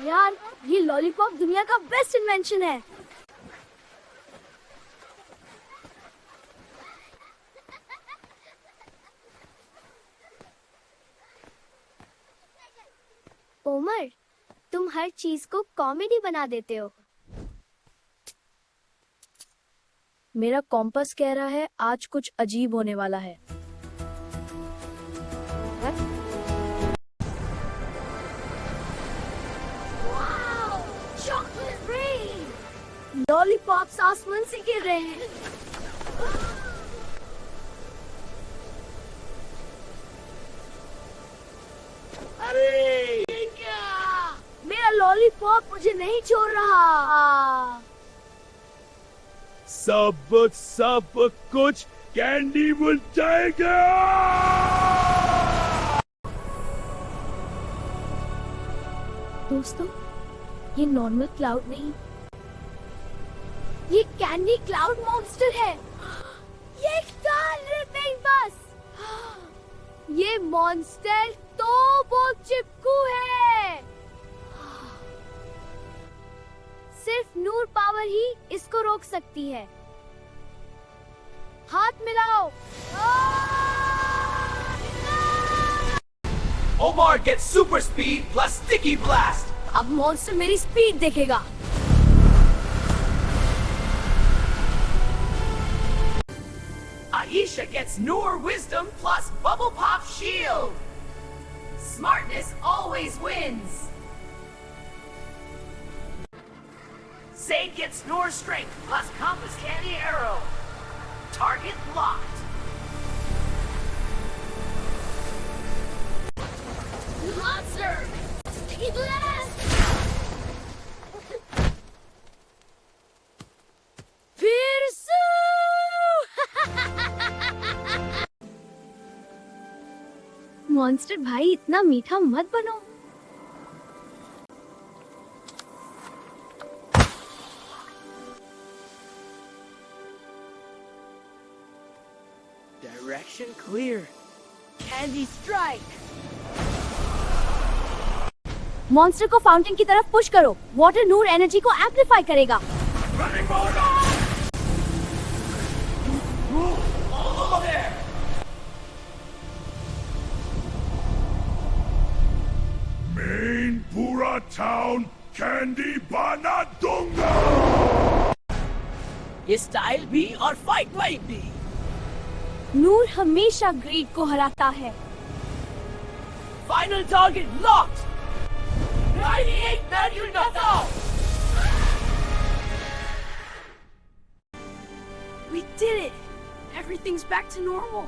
यार ये लॉलीपॉप दुनिया का बेस्ट इन्वेंशन है. ओमर, तुम हर चीज को कॉमेडी बना देते हो. मेरा कॉम्पस कह रहा है आज कुछ अजीब होने वाला है. Chocolate rain. लॉलीपॉप्स आसमान से गिर रहे हैं. अरे ये क्या? मेरा लॉलीपॉप मुझे नहीं छोड़ रहा. सब कुछ कैंडी मिल जाएगा. दोस्तों, ये नॉर्मल क्लाउड नहीं, ये कैंडी क्लाउड मॉन्स्टर है. ये कार रिपिंग बस. ये मॉन्स्टर तो बहुत चिपकू है. सिर्फ नूर पावर ही इसको रोक सकती है. हाथ मिलाओ. Omar gets super speed plus sticky blast. अब मॉन्स्टर मेरी स्पीड देखेगा. Aisha gets Noor wisdom plus bubble pop shield. Smartness always wins. Zayd gets Noor strength plus compass candy arrow. Target locked. Monster! Sticky blast! फिर से! Monster भाई इतना मीठा मत बनो. Direction clear. Candy strike. Monster को fountain की तरफ पुश करो. वाटर नूर एनर्जी को एम्पलीफाई करेगा. Running bulldog! Over there! Main पूरा टाउन कैंडी बना दूंगा. ये स्टाइल भी और फाइट वाइट भी. नूर हमेशा ग्रीड को हराता है. Final target locked. 98 million knockout. We did it. Everything's back to normal.